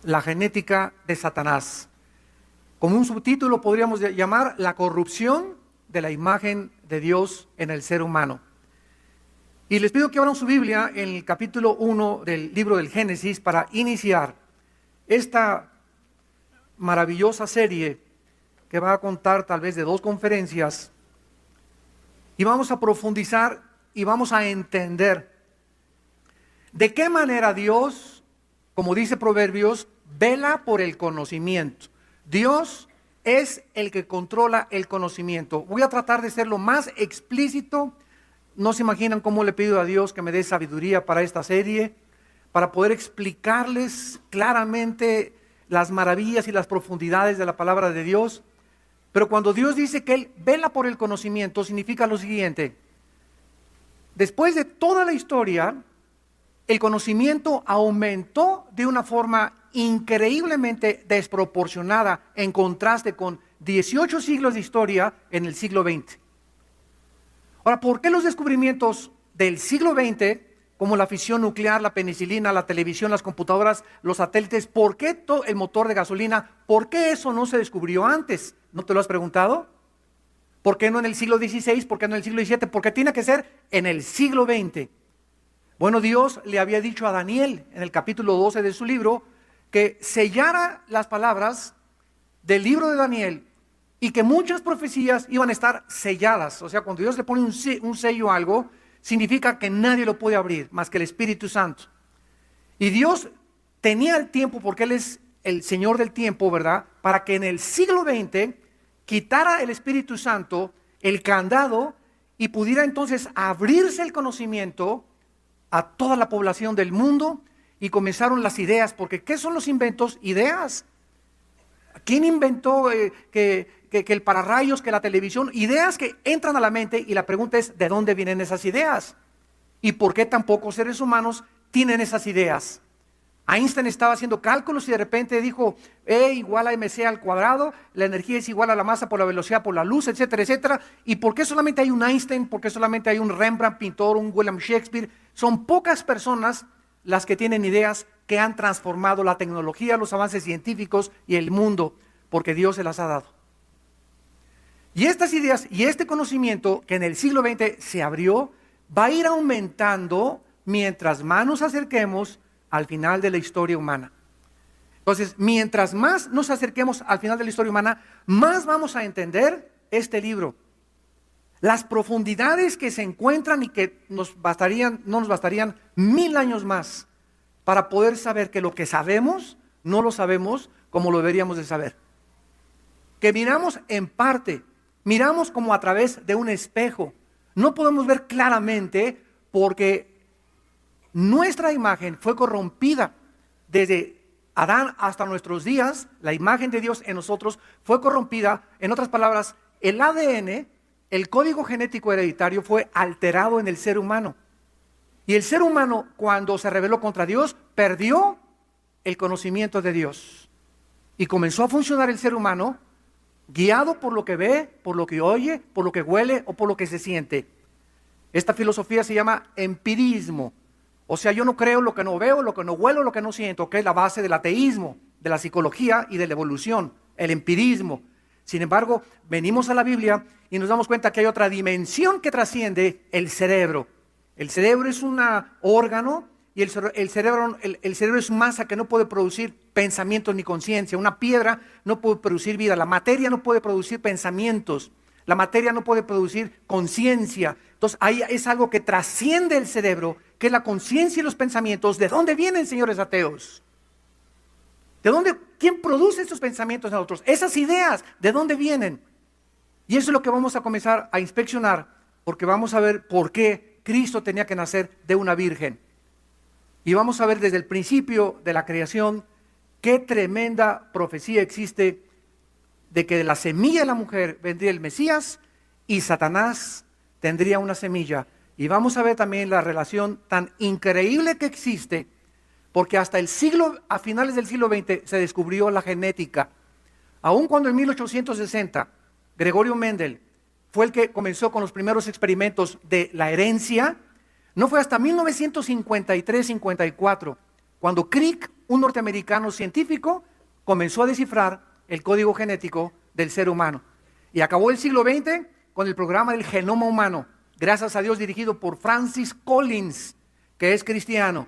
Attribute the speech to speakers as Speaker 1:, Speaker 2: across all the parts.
Speaker 1: La genética de Satanás. Como un subtítulo podríamos llamar la corrupción de la imagen de Dios en el ser humano. Y les pido que abran su Biblia en el capítulo 1 del libro del Génesis para iniciar esta maravillosa serie que va a contar tal vez de 2 conferencias, y vamos a profundizar y vamos a entender de qué manera Dios, como dice Proverbios, vela por el conocimiento. Dios es el que controla el conocimiento. Voy a tratar de ser lo más explícito. No se imaginan cómo le pido a Dios que me dé sabiduría para esta serie, para poder explicarles claramente las maravillas y las profundidades de la palabra de Dios. Pero cuando Dios dice que Él vela por el conocimiento, significa lo siguiente: después de toda la historia, el conocimiento aumentó de una forma increíblemente desproporcionada en contraste con 18 siglos de historia en el siglo XX. Ahora, ¿por qué los descubrimientos del siglo XX, como la fisión nuclear, la penicilina, la televisión, las computadoras, los satélites, por qué el motor de gasolina, por qué eso no se descubrió antes? ¿No te lo has preguntado? ¿Por qué no en el siglo XVI? ¿Por qué no en el siglo XVII? ¿Por qué tiene que ser en el siglo XX? Bueno, Dios le había dicho a Daniel en el capítulo 12 de su libro que sellara las palabras del libro de Daniel y que muchas profecías iban a estar selladas. O sea, cuando Dios le pone un sello a algo, significa que nadie lo puede abrir más que el Espíritu Santo. Y Dios tenía el tiempo, porque Él es el Señor del tiempo, ¿verdad?, para que en el siglo XX quitara el Espíritu Santo el candado y pudiera entonces abrirse el conocimiento a toda la población del mundo. Y comenzaron las ideas, porque ¿qué son los inventos? Ideas. ¿Quién inventó que el pararrayos, que la televisión? Ideas que entran a la mente, y la pregunta es, ¿de dónde vienen esas ideas? ¿Y por qué tan pocos seres humanos tienen esas ideas? Einstein estaba haciendo cálculos y de repente dijo, E igual a mc al cuadrado, la energía es igual a la masa por la velocidad por la luz, etcétera, etcétera. ¿Y por qué solamente hay un Einstein? ¿Por qué solamente hay un Rembrandt, pintor, un William Shakespeare? Son pocas personas las que tienen ideas que han transformado la tecnología, los avances científicos y el mundo, porque Dios se las ha dado. Y estas ideas y este conocimiento que en el siglo XX se abrió, va a ir aumentando mientras más nos acerquemos al final de la historia humana. Entonces, mientras más nos acerquemos al final de la historia humana, más vamos a entender este libro. Las profundidades que se encuentran y que no nos bastarían 1000 años más para poder saber que lo que sabemos, no lo sabemos como lo deberíamos de saber. Que miramos en parte, miramos como a través de un espejo. No podemos ver claramente porque nuestra imagen fue corrompida desde Adán hasta nuestros días. La imagen de Dios en nosotros fue corrompida. En otras palabras, el ADN, el código genético hereditario, fue alterado en el ser humano. Y el ser humano, cuando se rebeló contra Dios, perdió el conocimiento de Dios. Y comenzó a funcionar el ser humano guiado por lo que ve, por lo que oye, por lo que huele o por lo que se siente. Esta filosofía se llama empirismo. O sea, yo no creo lo que no veo, lo que no huelo, lo que no siento, que es la base del ateísmo, de la psicología y de la evolución, el empirismo. Sin embargo, venimos a la Biblia y nos damos cuenta que hay otra dimensión que trasciende el cerebro. El cerebro es un órgano y el cerebro es masa que no puede producir pensamientos ni conciencia. Una piedra no puede producir vida, la materia no puede producir pensamientos, la materia no puede producir conciencia. Entonces ahí es algo que trasciende el cerebro, que es la conciencia y los pensamientos. ¿De dónde vienen, señores ateos? ¿De dónde? ¿Quién produce esos pensamientos en nosotros? Esas ideas, ¿de dónde vienen? Y eso es lo que vamos a comenzar a inspeccionar, porque vamos a ver por qué Cristo tenía que nacer de una virgen. Y vamos a ver desde el principio de la creación qué tremenda profecía existe de que de la semilla de la mujer vendría el Mesías y Satanás tendría una semilla. Y vamos a ver también la relación tan increíble que existe, porque hasta a finales del siglo XX se descubrió la genética. Aun cuando en 1860 Gregorio Mendel fue el que comenzó con los primeros experimentos de la herencia, no fue hasta 1953-54 cuando Crick, un norteamericano científico comenzó a descifrar el código genético del ser humano. Y acabó el siglo XX con el programa del genoma humano, gracias a Dios, dirigido por Francis Collins, que es cristiano,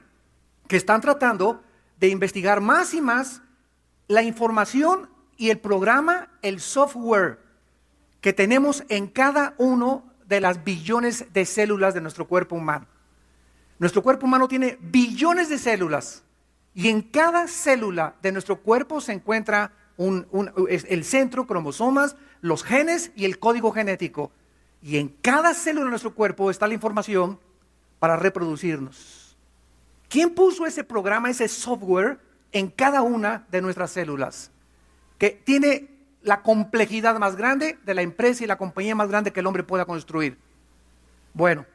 Speaker 1: que están tratando de investigar más y más la información y el programa, el software que tenemos en cada uno de las billones de células de nuestro cuerpo humano. Nuestro cuerpo humano tiene billones de células y en cada célula de nuestro cuerpo se encuentra el centro, cromosomas, los genes y el código genético. Y en cada célula de nuestro cuerpo está la información para reproducirnos. ¿Quién puso ese programa, ese software en cada una de nuestras células? Que tiene la complejidad más grande de la empresa y la compañía más grande que el hombre pueda construir. Bueno,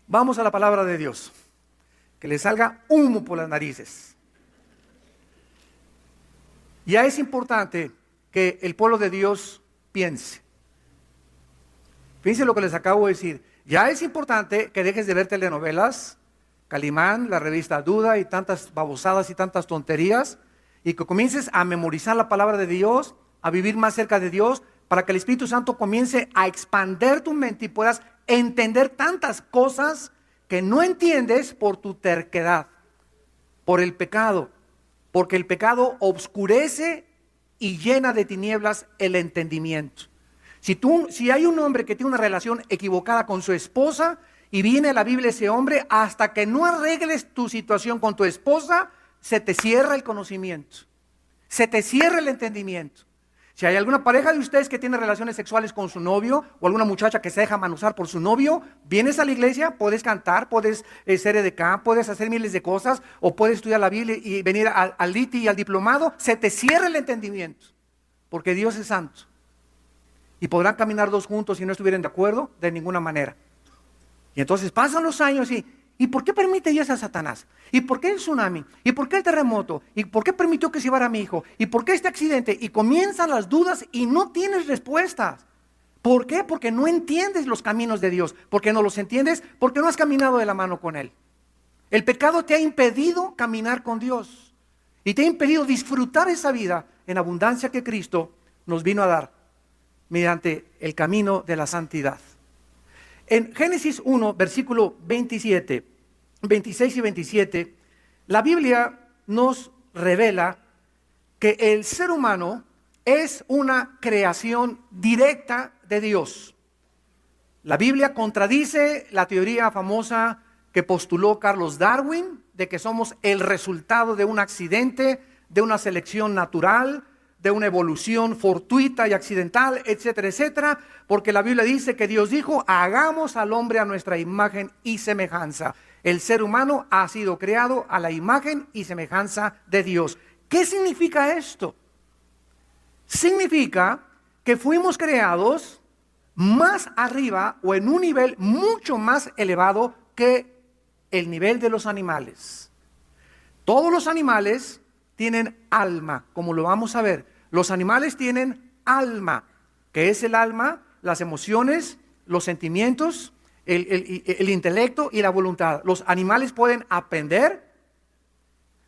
Speaker 1: vamos a la palabra de Dios. Que le salga humo por las narices. Ya es importante que el pueblo de Dios piense. Fíjense lo que les acabo de decir. Ya es importante que dejes de ver telenovelas, Calimán, la revista Duda y tantas babosadas y tantas tonterías, y que comiences a memorizar la palabra de Dios, a vivir más cerca de Dios, para que el Espíritu Santo comience a expander tu mente y puedas entender tantas cosas que no entiendes por tu terquedad, por el pecado, porque el pecado obscurece y llena de tinieblas el entendimiento. Si hay un hombre que tiene una relación equivocada con su esposa y viene a la Biblia ese hombre, hasta que no arregles tu situación con tu esposa, se te cierra el conocimiento, se te cierra el entendimiento. Si hay alguna pareja de ustedes que tiene relaciones sexuales con su novio o alguna muchacha que se deja manosar por su novio, vienes a la iglesia, puedes cantar, puedes ser edecán, puedes hacer miles de cosas, o puedes estudiar la Biblia y venir al LITI y al diplomado, se te cierra el entendimiento, porque Dios es santo. Y podrán caminar dos juntos si no estuvieran de acuerdo, de ninguna manera. Y entonces pasan los años ¿y por qué permite Dios a Satanás? ¿Y por qué el tsunami? ¿Y por qué el terremoto? ¿Y por qué permitió que se llevara a mi hijo? ¿Y por qué este accidente? Y comienzan las dudas y no tienes respuestas. ¿Por qué? Porque no entiendes los caminos de Dios. ¿Por qué no los entiendes? Porque no has caminado de la mano con Él. El pecado te ha impedido caminar con Dios y te ha impedido disfrutar esa vida en abundancia que Cristo nos vino a dar mediante el camino de la santidad. En Génesis 1, versículo 27, 26 y 27, la Biblia nos revela que el ser humano es una creación directa de Dios. La Biblia contradice la teoría famosa que postuló Carlos Darwin, de que somos el resultado de un accidente, de una selección natural, de una evolución fortuita y accidental, etcétera, etcétera, porque la Biblia dice que Dios dijo, hagamos al hombre a nuestra imagen y semejanza. El ser humano ha sido creado a la imagen y semejanza de Dios. ¿Qué significa esto? Significa que fuimos creados más arriba o en un nivel mucho más elevado que el nivel de los animales. Todos los animales tienen alma, como lo vamos a ver. Los animales tienen alma, que es el alma, las emociones, los sentimientos, el intelecto y la voluntad. Los animales pueden aprender,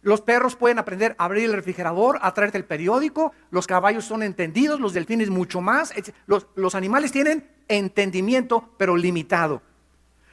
Speaker 1: los perros pueden aprender a abrir el refrigerador, a traerte el periódico, los caballos son entendidos, los delfines mucho más. Los animales tienen entendimiento, pero limitado.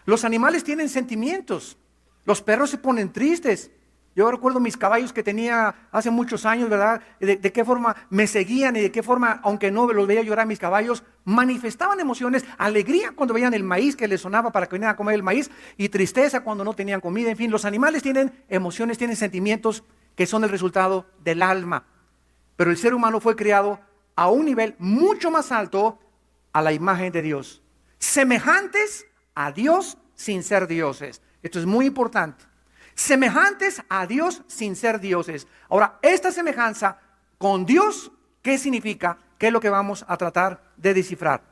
Speaker 1: Los animales tienen sentimientos, los perros se ponen tristes. Yo recuerdo mis caballos que tenía hace muchos años, ¿verdad? De qué forma me seguían y de qué forma, aunque no los veía llorar mis caballos, manifestaban emociones, alegría cuando veían el maíz que les sonaba para que vinieran a comer el maíz y tristeza cuando no tenían comida. En fin, los animales tienen emociones, tienen sentimientos que son el resultado del alma. Pero el ser humano fue creado a un nivel mucho más alto a la imagen de Dios. Semejantes a Dios sin ser dioses. Esto es muy importante. Semejantes a Dios sin ser dioses. Ahora, esta semejanza con Dios, ¿qué significa? ¿Qué es lo que vamos a tratar de descifrar?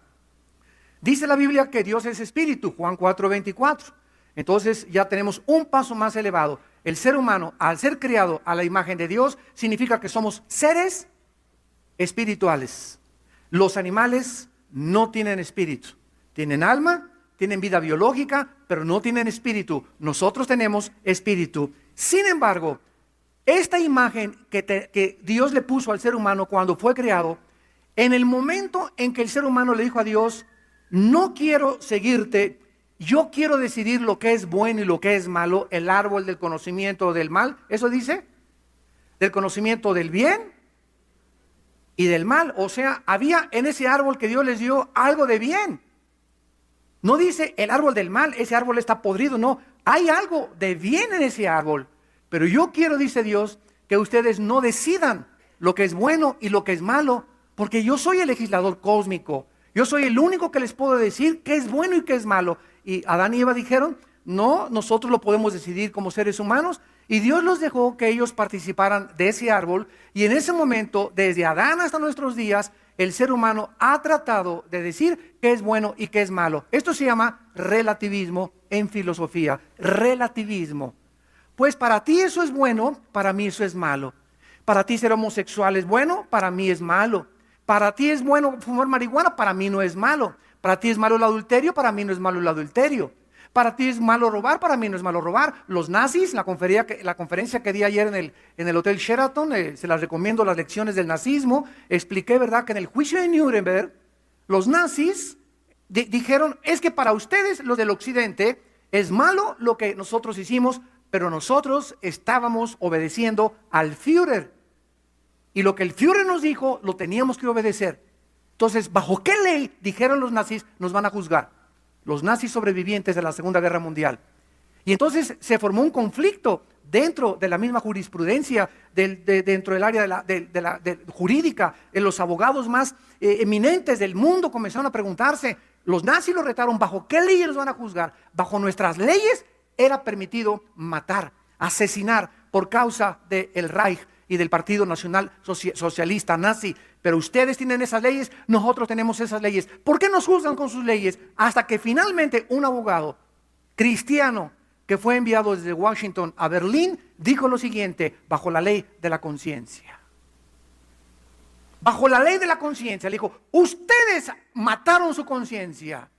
Speaker 1: Dice la Biblia que Dios es espíritu, Juan 4:24. Entonces ya tenemos un paso más elevado. El ser humano, al ser creado a la imagen de Dios, significa que somos seres espirituales. Los animales no tienen espíritu, tienen alma, tienen vida biológica, pero no tienen espíritu. Nosotros tenemos espíritu. Sin embargo, esta imagen que Dios le puso al ser humano cuando fue creado, en el momento en que el ser humano le dijo a Dios, no quiero seguirte, yo quiero decidir lo que es bueno y lo que es malo, el árbol del conocimiento del mal, ¿eso dice? Del conocimiento del bien y del mal. O sea, había en ese árbol que Dios les dio algo de bien. No dice el árbol del mal, ese árbol está podrido, no. Hay algo de bien en ese árbol. Pero yo quiero, dice Dios, que ustedes no decidan lo que es bueno y lo que es malo, porque yo soy el legislador cósmico. Yo soy el único que les puedo decir qué es bueno y qué es malo. Y Adán y Eva dijeron, no, nosotros lo podemos decidir como seres humanos. Y Dios los dejó que ellos participaran de ese árbol. Y en ese momento, desde Adán hasta nuestros días, el ser humano ha tratado de decir qué es bueno y qué es malo. Esto se llama relativismo en filosofía. Relativismo. Pues para ti eso es bueno, para mí eso es malo. Para ti ser homosexual es bueno, para mí es malo. Para ti es bueno fumar marihuana, para mí no es malo. Para ti es malo el adulterio, para mí no es malo el adulterio. Para ti es malo robar, para mí no es malo robar. Los nazis, la conferencia que di ayer en el Hotel Sheraton, se las recomiendo, las lecciones del nazismo, expliqué, ¿verdad?, que en el juicio de Nuremberg, los nazis dijeron, es que para ustedes, los del occidente, es malo lo que nosotros hicimos, pero nosotros estábamos obedeciendo al Führer. Y lo que el Führer nos dijo, lo teníamos que obedecer. Entonces, ¿bajo qué ley, dijeron los nazis, nos van a juzgar? Los nazis sobrevivientes de la Segunda Guerra Mundial. Y entonces se formó un conflicto dentro de la misma jurisprudencia, dentro del área jurídica. Los abogados más eminentes del mundo comenzaron a preguntarse, los nazis los retaron, ¿bajo qué leyes nos van a juzgar? Bajo nuestras leyes era permitido matar, asesinar por causa del Reich y del Partido Nacional Socialista Nazi. Pero ustedes tienen esas leyes, nosotros tenemos esas leyes. ¿Por qué nos juzgan con sus leyes? Hasta que finalmente un abogado cristiano que fue enviado desde Washington a Berlín dijo lo siguiente, bajo la ley de la conciencia. Bajo la ley de la conciencia, le dijo, ustedes mataron su conciencia.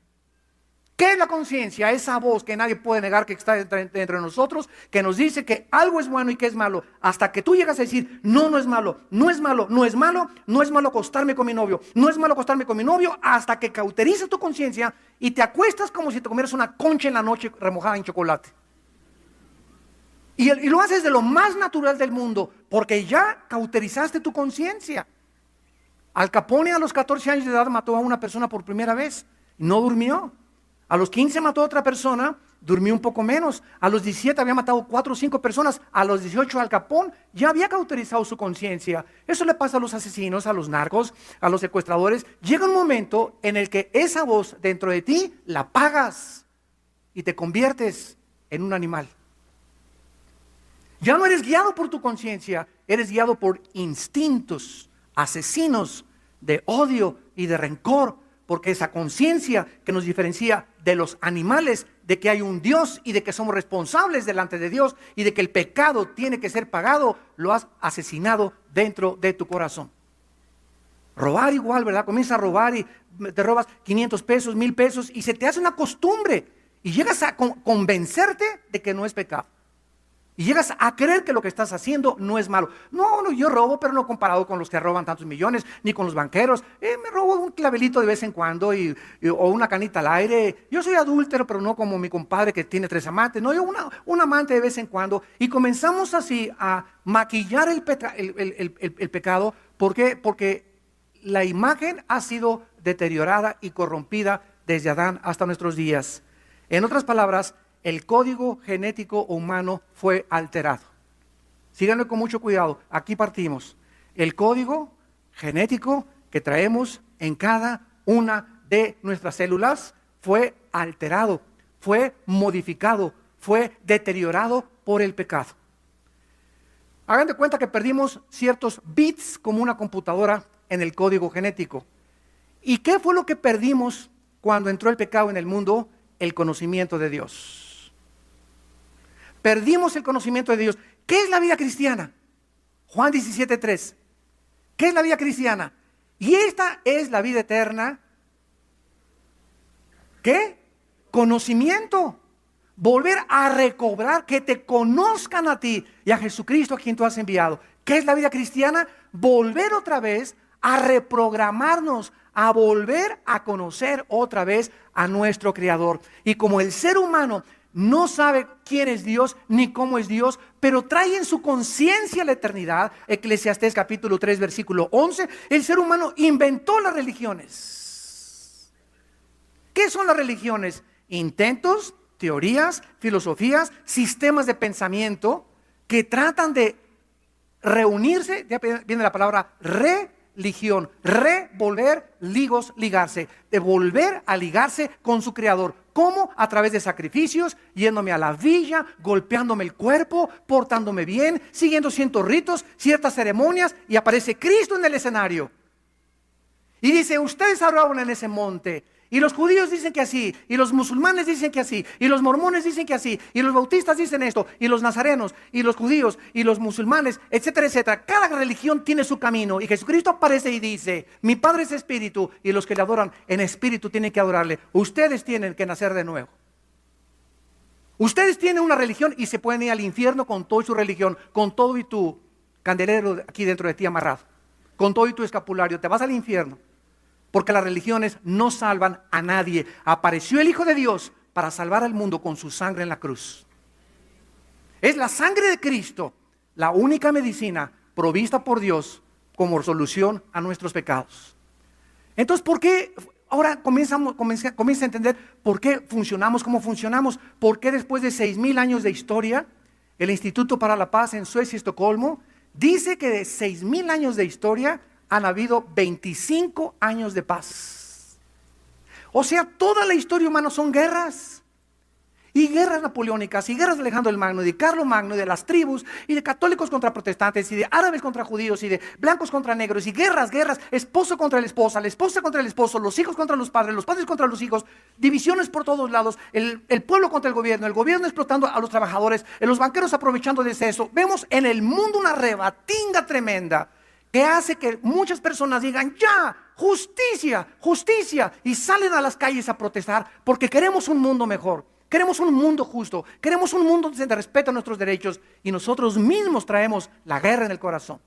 Speaker 1: ¿Qué es la conciencia? Esa voz que nadie puede negar que está entre nosotros, que nos dice que algo es bueno y que es malo, hasta que tú llegas a decir, no, no es malo, no es malo, no es malo, no es malo acostarme con mi novio, no es malo acostarme con mi novio, hasta que cauterizas tu conciencia y te acuestas como si te comieras una concha en la noche remojada en chocolate. Y lo haces de lo más natural del mundo, porque ya cauterizaste tu conciencia. Al Capone a los 14 años de edad mató a una persona por primera vez, no durmió. A los 15 mató a otra persona, durmió un poco menos. A los 17 había matado 4 o 5 personas. A los 18 Al Capone ya había cauterizado su conciencia. Eso le pasa a los asesinos, a los narcos, a los secuestradores. Llega un momento en el que esa voz dentro de ti la apagas y te conviertes en un animal. Ya no eres guiado por tu conciencia, eres guiado por instintos asesinos de odio y de rencor. Porque esa conciencia que nos diferencia de los animales, de que hay un Dios y de que somos responsables delante de Dios y de que el pecado tiene que ser pagado, lo has asesinado dentro de tu corazón. Robar igual, ¿verdad? Comienzas a robar y te robas 500 pesos, 1000 pesos y se te hace una costumbre y llegas a convencerte de que no es pecado. Y llegas a creer que lo que estás haciendo no es malo. No, yo robo, pero no comparado con los que roban tantos millones, ni con los banqueros. Me robo un clavelito de vez en cuando o una canita al aire. Yo soy adúltero, pero no como mi compadre que tiene 3 amantes. No, yo un amante de vez en cuando. Y comenzamos así a maquillar el pecado. ¿Por qué? Porque la imagen ha sido deteriorada y corrompida desde Adán hasta nuestros días. En otras palabras, el código genético humano fue alterado. Síganme con mucho cuidado, aquí partimos. El código genético que traemos en cada una de nuestras células fue alterado, fue modificado, fue deteriorado por el pecado. Hagan de cuenta que perdimos ciertos bits como una computadora en el código genético. ¿Y qué fue lo que perdimos cuando entró el pecado en el mundo? El conocimiento de Dios. Perdimos el conocimiento de Dios. ¿Qué es la vida cristiana? Juan 17:3. ¿Qué es la vida cristiana? Y esta es la vida eterna. ¿Qué? Conocimiento. volver a recobrar, que te conozcan a ti y a Jesucristo a quien tú has enviado. ¿Qué es la vida cristiana? Volver otra vez a reprogramarnos, a volver a conocer otra vez a nuestro Creador. Y como el ser humano no sabe quién es Dios ni cómo es Dios, pero trae en su conciencia la eternidad, Eclesiastés capítulo 3 versículo 11, el ser humano inventó las religiones. ¿Qué son las religiones? Intentos, teorías, filosofías, sistemas de pensamiento que tratan de reunirse, ya viene la palabra religión, revolver, ligos, ligarse, de volver a ligarse con su Creador. ¿Cómo? A través de sacrificios, yéndome a la villa, golpeándome el cuerpo, portándome bien, siguiendo ciertos ritos, ciertas ceremonias, y aparece Cristo en el escenario. Y dice, ustedes adoraron en ese monte. Y los judíos dicen que así, y los musulmanes dicen que así, y los mormones dicen que así, y los bautistas dicen esto, y los nazarenos, y los judíos, y los musulmanes, etcétera, etcétera. Cada religión tiene su camino, y Jesucristo aparece y dice, mi Padre es espíritu, y los que le adoran en espíritu tienen que adorarle. Ustedes tienen que nacer de nuevo. Ustedes tienen una religión y se pueden ir al infierno con todo y su religión, con todo y tu candelero aquí dentro de ti amarrado, con todo y tu escapulario, te vas al infierno. Porque las religiones no salvan a nadie. Apareció el Hijo de Dios para salvar al mundo con su sangre en la cruz. Es la sangre de Cristo la única medicina provista por Dios como solución a nuestros pecados. Entonces, ¿por qué? Ahora comienza a entender por qué funcionamos como funcionamos. ¿Por qué después de 6,000 años de historia, el Instituto para la Paz en Suecia y Estocolmo dice que de 6,000 años de historia han habido 25 años de paz? O sea, toda la historia humana son guerras. Y guerras napoleónicas, y guerras de Alejandro el Magno, y de Carlos Magno, y de las tribus, y de católicos contra protestantes, y de árabes contra judíos, y de blancos contra negros, y guerras, esposo contra la esposa contra el esposo, los hijos contra los padres contra los hijos, divisiones por todos lados, el pueblo contra el gobierno explotando a los trabajadores, los banqueros aprovechando de eso. Vemos en el mundo una rebatinga tremenda que hace que muchas personas digan, ya, justicia, justicia, y salen a las calles a protestar porque queremos un mundo mejor. Queremos un mundo justo, queremos un mundo donde se respeten nuestros derechos, y nosotros mismos traemos la guerra en el corazón.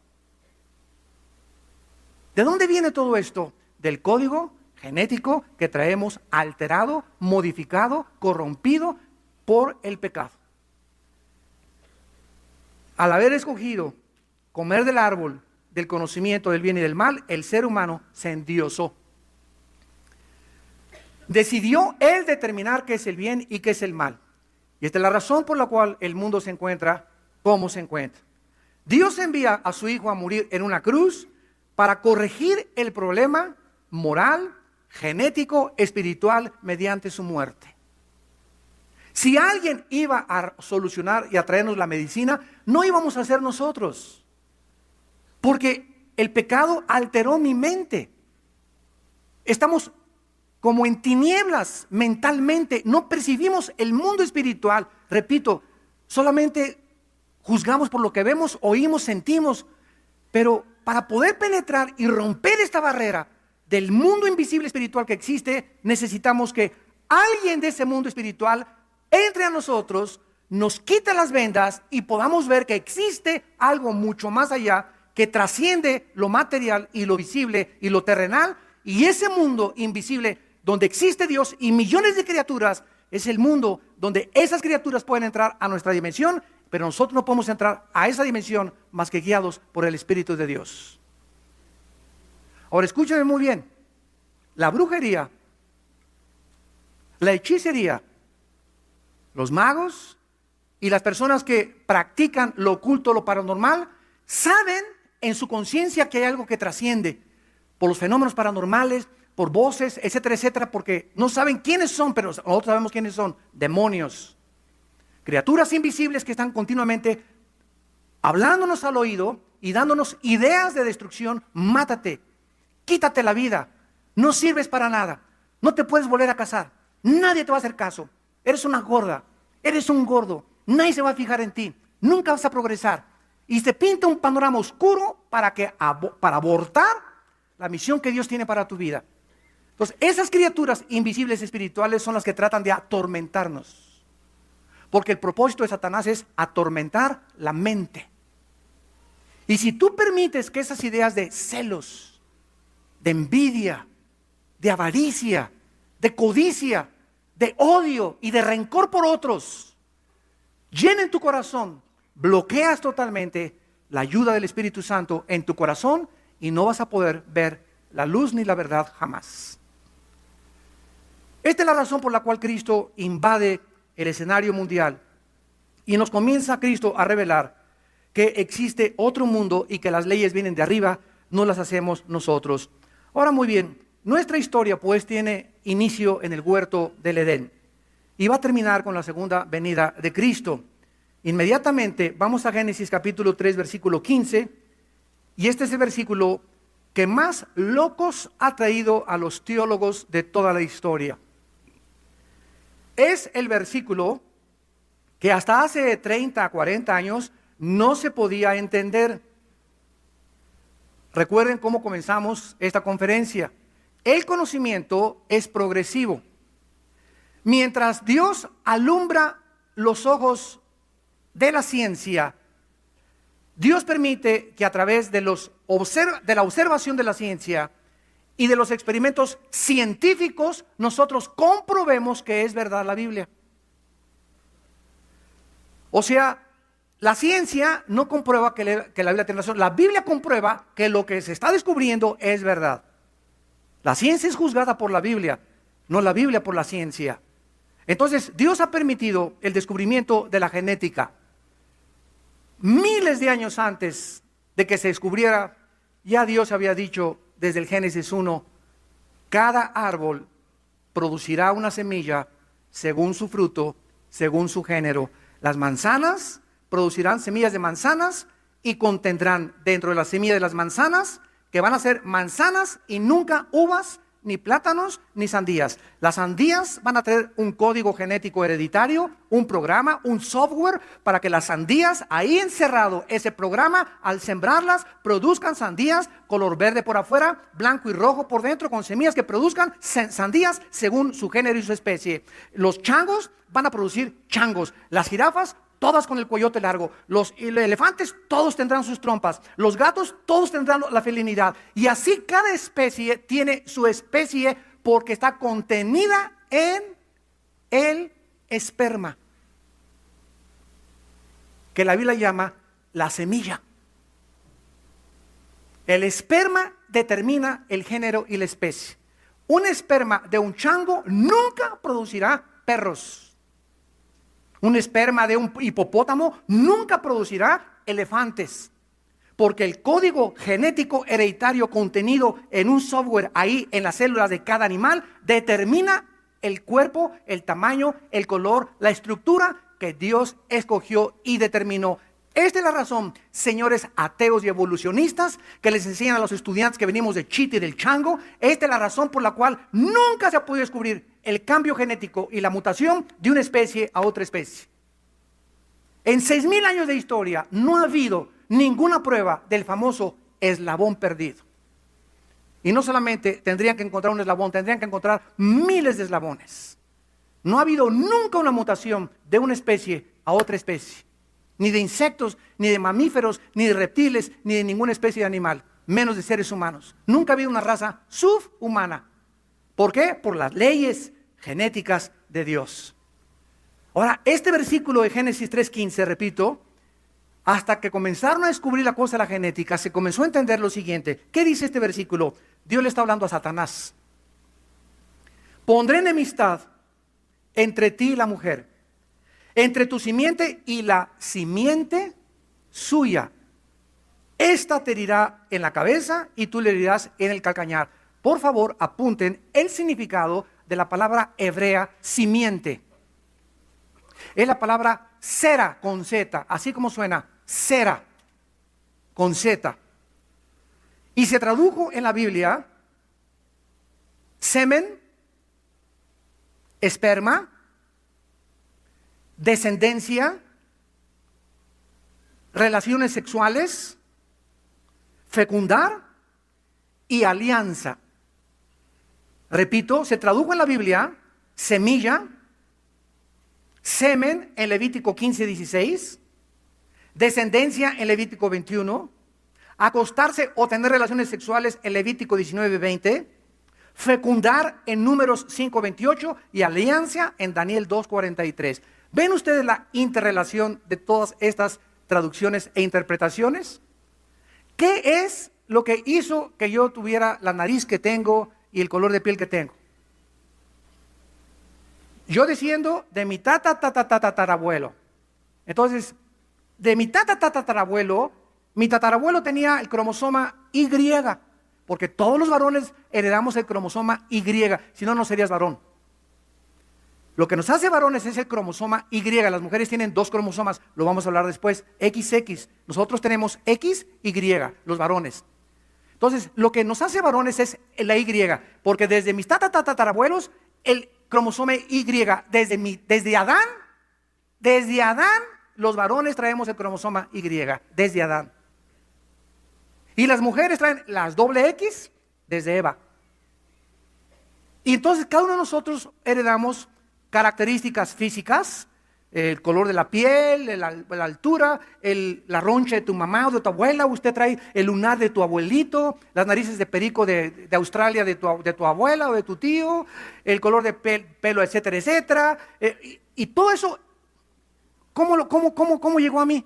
Speaker 1: ¿De dónde viene todo esto? Del código genético que traemos alterado, modificado, corrompido por el pecado. Al haber escogido comer del árbol del conocimiento del bien y del mal, el ser humano se endiosó. Decidió él determinar qué es el bien y qué es el mal. Y esta es la razón por la cual el mundo se encuentra como se encuentra. Dios envía a su Hijo a morir en una cruz para corregir el problema moral, genético, espiritual mediante su muerte. Si alguien iba a solucionar y a traernos la medicina, no íbamos a ser nosotros. Porque el pecado alteró mi mente. Estamos como en tinieblas mentalmente, no percibimos el mundo espiritual. Repito, solamente juzgamos por lo que vemos, oímos, sentimos. Pero para poder penetrar y romper esta barrera del mundo invisible espiritual que existe, necesitamos que alguien de ese mundo espiritual entre a nosotros, nos quite las vendas y podamos ver que existe algo mucho más allá que trasciende lo material y lo visible y lo terrenal. Y ese mundo invisible donde existe Dios y millones de criaturas, es el mundo donde esas criaturas pueden entrar a nuestra dimensión, pero nosotros no podemos entrar a esa dimensión más que guiados por el Espíritu de Dios. Ahora escúchame muy bien, la brujería, la hechicería, los magos y las personas que practican lo oculto, lo paranormal, saben en su conciencia que hay algo que trasciende por los fenómenos paranormales, por voces, etcétera, etcétera, porque no saben quiénes son, pero nosotros sabemos quiénes son: demonios, criaturas invisibles que están continuamente hablándonos al oído y dándonos ideas de destrucción. Mátate, quítate la vida, no sirves para nada, no te puedes volver a casar, nadie te va a hacer caso, eres una gorda, eres un gordo, nadie se va a fijar en ti, nunca vas a progresar. Y se pinta un panorama oscuro para abortar la misión que Dios tiene para tu vida. Entonces, esas criaturas invisibles espirituales son las que tratan de atormentarnos. Porque el propósito de Satanás es atormentar la mente. Y si tú permites que esas ideas de celos, de envidia, de avaricia, de codicia, de odio y de rencor por otros llenen tu corazón, bloqueas totalmente la ayuda del Espíritu Santo en tu corazón y no vas a poder ver la luz ni la verdad jamás. Esta es la razón por la cual Cristo invade el escenario mundial y nos comienza Cristo a revelar que existe otro mundo y que las leyes vienen de arriba, no las hacemos nosotros. Ahora muy bien, nuestra historia pues tiene inicio en el huerto del Edén y va a terminar con la segunda venida de Cristo. Inmediatamente vamos a Génesis capítulo 3 versículo 15 y este es el versículo que más locos ha traído a los teólogos de toda la historia. Es el versículo que hasta hace 30, 40 años no se podía entender. Recuerden cómo comenzamos esta conferencia. El conocimiento es progresivo. Mientras Dios alumbra los ojos de la ciencia, Dios permite que a través de la observación de la ciencia y de los experimentos científicos nosotros comprobemos que es verdad la Biblia. O sea, la ciencia no comprueba que la Biblia tiene razón. La Biblia comprueba que lo que se está descubriendo es verdad. La ciencia es juzgada por la Biblia, no la Biblia por la ciencia. Entonces, Dios ha permitido el descubrimiento de la genética. Miles de años antes de que se descubriera, ya Dios había dicho desde el Génesis 1, cada árbol producirá una semilla según su fruto, según su género. Las manzanas producirán semillas de manzanas y contendrán dentro de la semilla de las manzanas que van a ser manzanas y nunca uvas, ni plátanos, ni sandías. Las sandías van a tener un código genético hereditario, un programa, un software para que las sandías, ahí encerrado ese programa, al sembrarlas, produzcan sandías color verde por afuera, blanco y rojo por dentro, con semillas que produzcan sandías según su género y su especie. Los changos van a producir changos, las jirafas todas con el cuellote largo, los elefantes todos tendrán sus trompas, los gatos todos tendrán la felinidad, y así cada especie tiene su especie porque está contenida en el esperma, que la Biblia llama la semilla. El esperma determina el género y la especie. Un esperma de un chango nunca producirá perros. Un esperma de un hipopótamo nunca producirá elefantes, porque el código genético hereditario contenido en un software ahí en las células de cada animal determina el cuerpo, el tamaño, el color, la estructura que Dios escogió y determinó. Esta es la razón, señores ateos y evolucionistas, que les enseñan a los estudiantes que venimos de Chita y del chango. Esta es la razón por la cual nunca se ha podido descubrir el cambio genético y la mutación de una especie a otra especie. En 6,000 años de historia no ha habido ninguna prueba del famoso eslabón perdido. Y no solamente tendrían que encontrar un eslabón, tendrían que encontrar miles de eslabones. No ha habido nunca una mutación de una especie a otra especie. Ni de insectos, ni de mamíferos, ni de reptiles, ni de ninguna especie de animal, menos de seres humanos. Nunca ha habido una raza subhumana. ¿Por qué? Por las leyes genéticas de Dios. Ahora, este versículo de Génesis 3:15, repito, hasta que comenzaron a descubrir la cosa de la genética, se comenzó a entender lo siguiente. ¿Qué dice este versículo? Dios le está hablando a Satanás. Pondré enemistad entre ti y la mujer, entre tu simiente y la simiente suya. Esta te herirá en la cabeza y tú le herirás en el calcañar. Por favor, apunten el significado de la palabra hebrea simiente. Es la palabra sera con Z, así como suena, sera con Z. Y se tradujo en la Biblia semen, esperma, descendencia, relaciones sexuales, fecundar y alianza. Repito, se tradujo en la Biblia semilla, semen en Levítico 15:16, descendencia en Levítico 21, acostarse o tener relaciones sexuales en Levítico 19:20, fecundar en Números 5:28 y alianza en Daniel 2:43. ¿Ven ustedes la interrelación de todas estas traducciones e interpretaciones? ¿Qué es lo que hizo que yo tuviera la nariz que tengo y el color de piel que tengo? Yo desciendo de mi tatarabuelo. Entonces, de mi tatarabuelo, mi tatarabuelo tenía el cromosoma Y, porque todos los varones heredamos el cromosoma Y, si no, no serías varón. Lo que nos hace varones es el cromosoma Y. Las mujeres tienen 2 cromosomas, lo vamos a hablar después, XX. Nosotros tenemos XY, los varones. Entonces, lo que nos hace varones es la Y, porque desde mis tatarabuelos, el cromosoma Y, desde Adán, los varones traemos el cromosoma Y, desde Adán. Y las mujeres traen las doble X desde Eva. Y entonces cada uno de nosotros heredamos características físicas, el color de la piel, la altura, la roncha de tu mamá o de tu abuela. Usted trae el lunar de tu abuelito, las narices de perico de Australia de tu abuela o de tu tío, el color de pelo, etcétera, etcétera. Y todo eso, ¿cómo llegó a mí?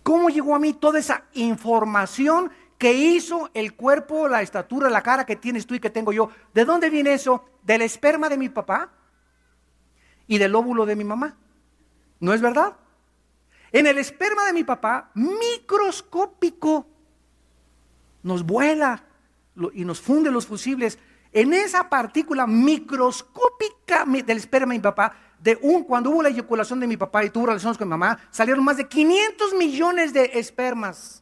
Speaker 1: ¿Cómo llegó a mí toda esa información que hizo el cuerpo, la estatura, la cara que tienes tú y que tengo yo? ¿De dónde viene eso? Del esperma de mi papá y del óvulo de mi mamá. ¿No es verdad? En el esperma de mi papá, microscópico, nos vuela y nos funde los fusibles. En esa partícula microscópica del esperma de mi papá, cuando hubo la eyaculación de mi papá y tuvo relaciones con mi mamá, salieron más de 500 millones de espermas,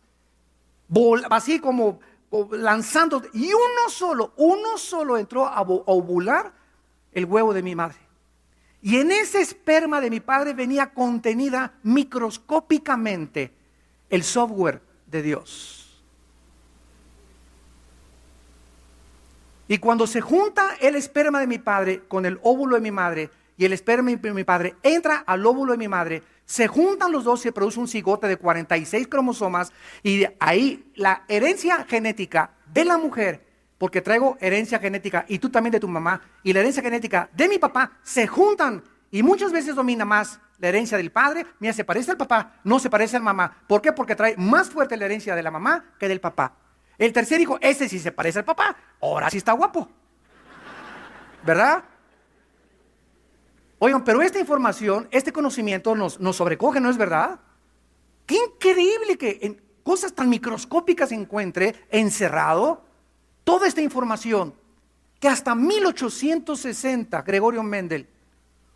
Speaker 1: así como lanzando, y uno solo entró a ovular el huevo de mi madre. Y en ese esperma de mi padre venía contenida microscópicamente el software de Dios. Y cuando se junta el esperma de mi padre con el óvulo de mi madre, y el esperma de mi padre entra al óvulo de mi madre, se juntan los dos, se produce un cigote de 46 cromosomas, y de ahí la herencia genética de la mujer, porque traigo herencia genética y tú también de tu mamá, y la herencia genética de mi papá se juntan, y muchas veces domina más la herencia del padre. Mira, se parece al papá, no se parece a la mamá. ¿Por qué? Porque trae más fuerte la herencia de la mamá que del papá. El tercer hijo, ese sí se parece al papá, ahora sí está guapo, ¿verdad? Oigan, pero esta información, este conocimiento nos sobrecoge, ¿no es verdad? Qué increíble que en cosas tan microscópicas se encuentre encerrado toda esta información, que hasta 1860 Gregorio Mendel,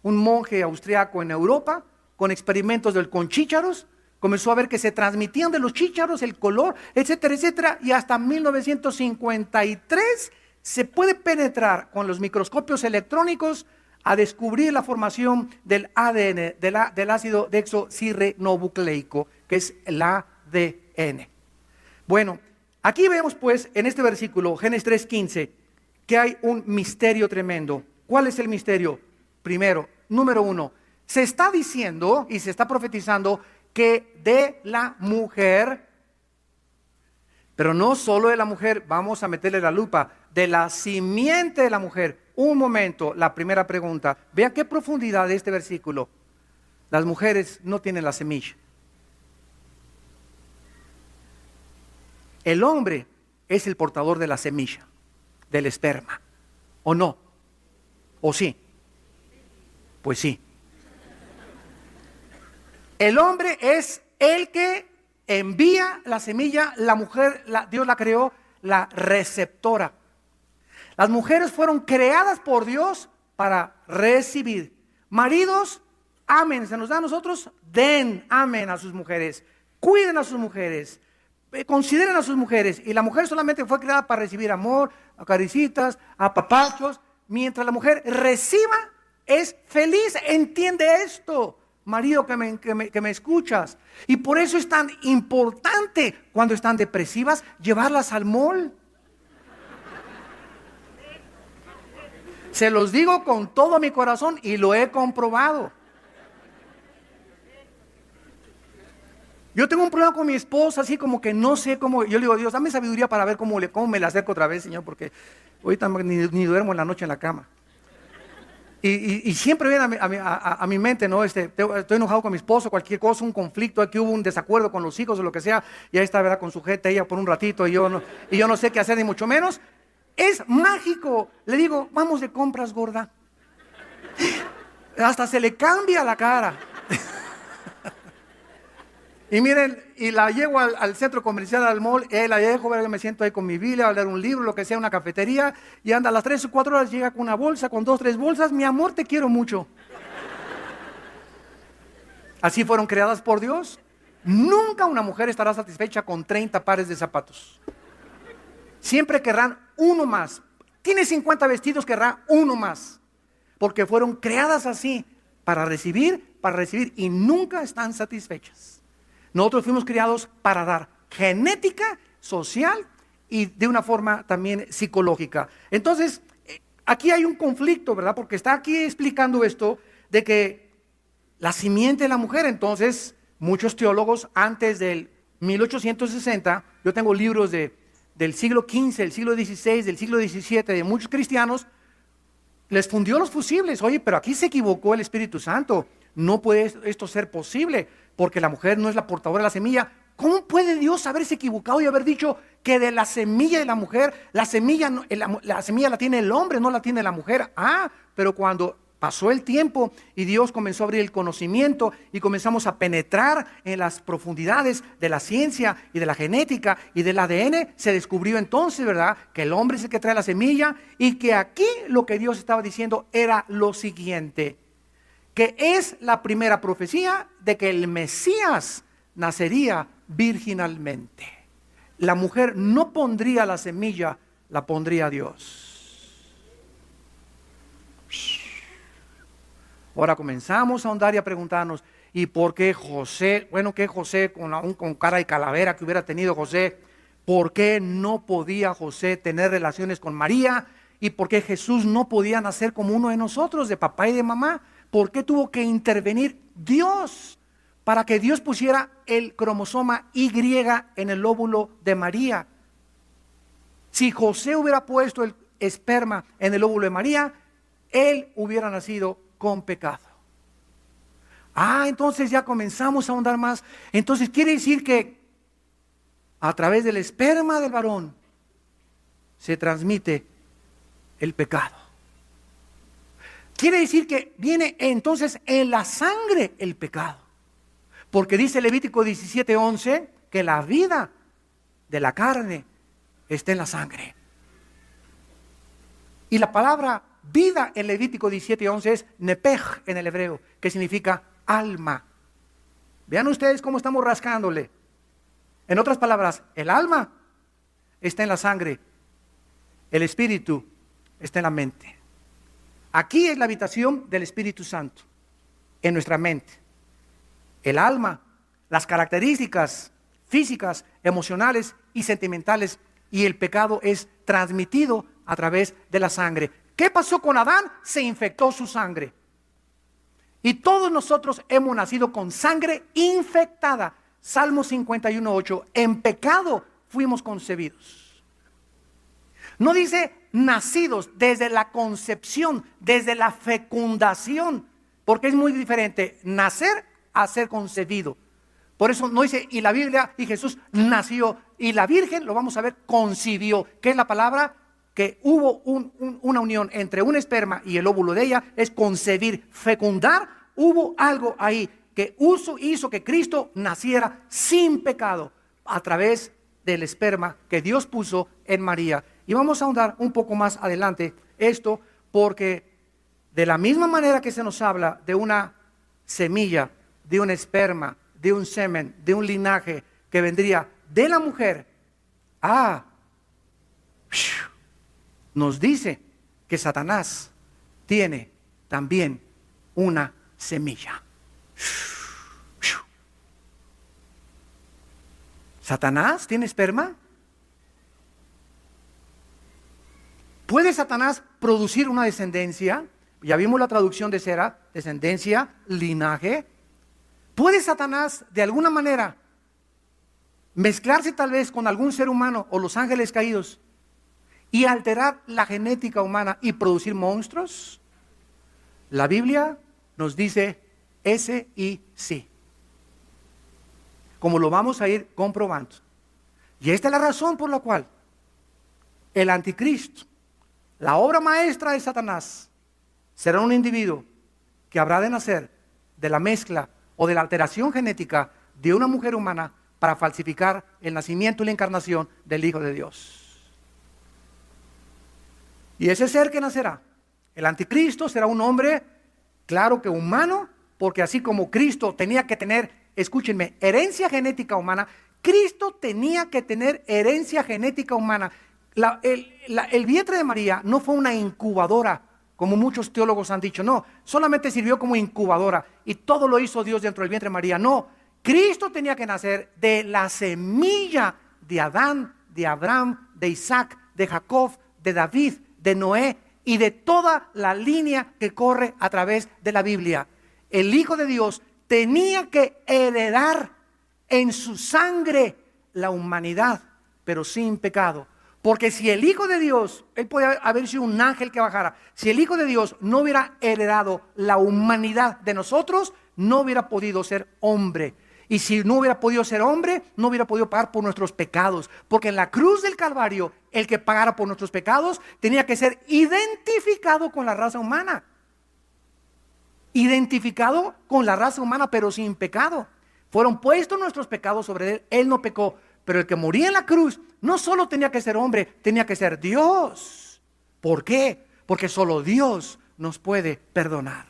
Speaker 1: un monje austriaco en Europa, con experimentos con chícharos, comenzó a ver que se transmitían de los chícharos el color, etcétera, etcétera, y hasta 1953 se puede penetrar con los microscopios electrónicos a descubrir la formación del ADN, del ácido desoxirribonucleico, que es el ADN. Bueno, aquí vemos pues en este versículo, Génesis 3:15, que hay un misterio tremendo. ¿Cuál es el misterio? Primero, número 1, se está diciendo y se está profetizando que de la mujer, pero no solo de la mujer, vamos a meterle la lupa, de la simiente de la mujer. Un momento, la primera pregunta. Vean qué profundidad de este versículo. Las mujeres no tienen la semilla. El hombre es el portador de la semilla, del esperma. ¿O no? ¿O sí? Pues sí. El hombre es el que envía la semilla. La mujer, Dios la creó, la receptora. Las mujeres fueron creadas por Dios para recibir. Maridos, amen, se nos da a nosotros, amen a sus mujeres, cuiden a sus mujeres, consideren a sus mujeres. Y la mujer solamente fue creada para recibir amor, acaricitas, apapachos. Mientras la mujer reciba, es feliz. Entiende esto, marido que me escuchas. Y por eso es tan importante cuando están depresivas llevarlas al mall. Se los digo con todo mi corazón y lo he comprobado. Yo tengo un problema con mi esposa, así como que no sé cómo. Yo le digo, Dios, dame sabiduría para ver cómo me la acerco otra vez, Señor, porque ahorita ni duermo en la noche en la cama. Y siempre viene a mi mente, ¿no? Estoy enojado con mi esposo, cualquier cosa, un conflicto, aquí hubo un desacuerdo con los hijos o lo que sea, y ahí está, ¿verdad? Con su jeta ella por un ratito, y yo no sé qué hacer, ni mucho menos. Es mágico. Le digo, vamos de compras, gorda. Hasta se le cambia la cara. Y miren, y la llevo al centro comercial, al mall, la dejo, me siento ahí con mi Biblia, a leer un libro, lo que sea, una cafetería, y anda a las 3 o 4 horas, llega con una bolsa, con 2, 3 bolsas. Mi amor, te quiero mucho. Así fueron creadas por Dios. Nunca una mujer estará satisfecha con 30 pares de zapatos. Siempre querrán uno más. Tiene 50 vestidos, querrá uno más. Porque fueron creadas así, para recibir, y nunca están satisfechas. Nosotros fuimos criados para dar genética, social y de una forma también psicológica. Entonces, aquí hay un conflicto, ¿verdad? Porque está aquí explicando esto de que la simiente de la mujer. Entonces, muchos teólogos antes del 1860, yo tengo libros del siglo XV, del siglo XVI, del siglo XVII, de muchos cristianos, les fundió los fusibles. Oye, pero aquí se equivocó el Espíritu Santo. No puede esto ser posible, porque la mujer no es la portadora de la semilla. ¿Cómo puede Dios haberse equivocado y haber dicho que de la semilla de la mujer, la semilla la tiene el hombre, no la tiene la mujer? Pero cuando pasó el tiempo y Dios comenzó a abrir el conocimiento y comenzamos a penetrar en las profundidades de la ciencia y de la genética y del ADN, se descubrió entonces, ¿verdad?, que el hombre es el que trae la semilla, y que aquí lo que Dios estaba diciendo era lo siguiente: que es la primera profecía de que el Mesías nacería virginalmente. La mujer no pondría la semilla, la pondría Dios. Ahora comenzamos a ahondar y a preguntarnos, ¿y por qué José? Bueno, que José con cara de calavera que hubiera tenido José, ¿por qué no podía José tener relaciones con María? ¿Y por qué Jesús no podía nacer como uno de nosotros, de papá y de mamá? ¿Por qué tuvo que intervenir Dios para que Dios pusiera el cromosoma Y en el óvulo de María? Si José hubiera puesto el esperma en el óvulo de María, él hubiera nacido con pecado. Entonces ya comenzamos a ahondar más. Entonces quiere decir que a través del esperma del varón se transmite el pecado. Quiere decir que viene entonces en la sangre el pecado. Porque dice Levítico 17:11 que la vida de la carne está en la sangre. Y la palabra vida en Levítico 17:11 es nepej en el hebreo, que significa alma. Vean ustedes cómo estamos rascándole. En otras palabras, el alma está en la sangre, el espíritu está en la mente. Aquí es la habitación del Espíritu Santo, en nuestra mente. El alma, las características físicas, emocionales y sentimentales, y el pecado es transmitido a través de la sangre. ¿Qué pasó con Adán? Se infectó su sangre. Y todos nosotros hemos nacido con sangre infectada. Salmo 51:8, en pecado fuimos concebidos. No dice nacidos, desde la concepción, desde la fecundación, porque es muy diferente nacer a ser concebido. Por eso no dice, y la Biblia, y Jesús nació, y la Virgen, lo vamos a ver, concibió, que es la palabra que hubo una unión entre un esperma y el óvulo de ella, es concebir, fecundar. Hubo algo ahí que hizo que Cristo naciera sin pecado a través del esperma que Dios puso en María. Y vamos a ahondar un poco más adelante esto, porque de la misma manera que se nos habla de una semilla, de un esperma, de un semen, de un linaje que vendría de la mujer, nos dice que Satanás tiene también una semilla. ¿Satanás tiene esperma? ¿Puede Satanás producir una descendencia? Ya vimos la traducción de Sera, descendencia, linaje. ¿Puede Satanás de alguna manera mezclarse tal vez con algún ser humano o los ángeles caídos y alterar la genética humana y producir monstruos? La Biblia nos dice ese y sí, como lo vamos a ir comprobando. Y esta es la razón por la cual el anticristo, la obra maestra de Satanás, será un individuo que habrá de nacer de la mezcla o de la alteración genética de una mujer humana para falsificar el nacimiento y la encarnación del Hijo de Dios. Y ese ser que nacerá, el anticristo, será un hombre, claro que humano, porque así como Cristo tenía que tener, escúchenme, herencia genética humana, Cristo tenía que tener herencia genética humana. El vientre de María no fue una incubadora, como muchos teólogos han dicho. No, solamente sirvió como incubadora y todo lo hizo Dios dentro del vientre de María. No, Cristo tenía que nacer de la semilla de Adán, de Abraham, de Isaac, de Jacob, de David, de Noé y de toda la línea que corre a través de la Biblia. El Hijo de Dios tenía que heredar en su sangre la humanidad, pero sin pecado. Porque si el Hijo de Dios, él podía haber sido un ángel que bajara, si el Hijo de Dios no hubiera heredado la humanidad de nosotros, no hubiera podido ser hombre. Y si no hubiera podido ser hombre, no hubiera podido pagar por nuestros pecados. Porque en la cruz del Calvario, el que pagara por nuestros pecados tenía que ser identificado con la raza humana. Identificado con la raza humana, pero sin pecado. Fueron puestos nuestros pecados sobre él, él no pecó. Pero el que moría en la cruz no solo tenía que ser hombre, tenía que ser Dios. ¿Por qué? Porque solo Dios nos puede perdonar.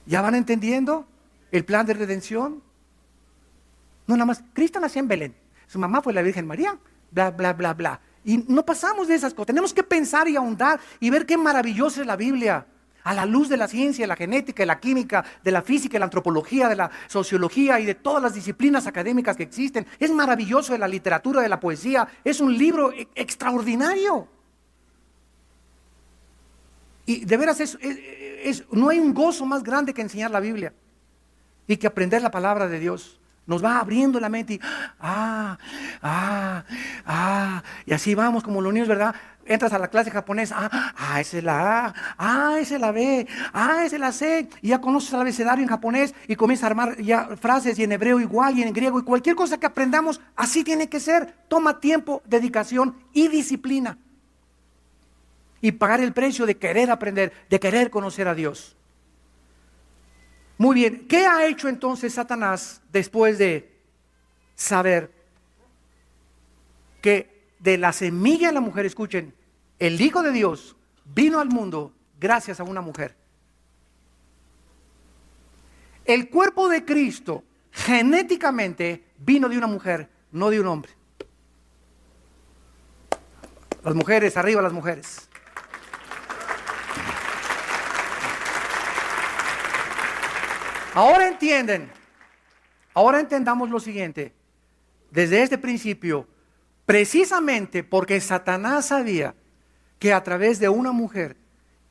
Speaker 1: ¿Ya van entendiendo el plan de redención? No, nada más, Cristo nació en Belén, su mamá fue la Virgen María, bla, bla, bla, bla. Y no pasamos de esas cosas, tenemos que pensar y ahondar y ver qué maravillosa es la Biblia. A la luz de la ciencia, de la genética, de la química, de la física, de la antropología, de la sociología y de todas las disciplinas académicas que existen. Es maravilloso, de la literatura, de la poesía. Es un libro extraordinario. Y de veras no hay un gozo más grande que enseñar la Biblia y que aprender la palabra de Dios. Nos va abriendo la mente y y así vamos como los niños, ¿verdad? Entras a la clase japonesa, esa es la A, esa es la B, esa es la C, y ya conoces el abecedario en japonés y comienzas a armar ya frases y en hebreo igual y en griego y cualquier cosa que aprendamos, así tiene que ser. Toma tiempo, dedicación y disciplina. Y pagar el precio de querer aprender, de querer conocer a Dios. Muy bien, ¿qué ha hecho entonces Satanás después de saber que de la semilla de la mujer, escuchen, el Hijo de Dios vino al mundo gracias a una mujer? El cuerpo de Cristo genéticamente vino de una mujer, no de un hombre. Las mujeres, arriba las mujeres. Ahora entienden, ahora entendamos lo siguiente. Desde este principio, precisamente porque Satanás sabía que a través de una mujer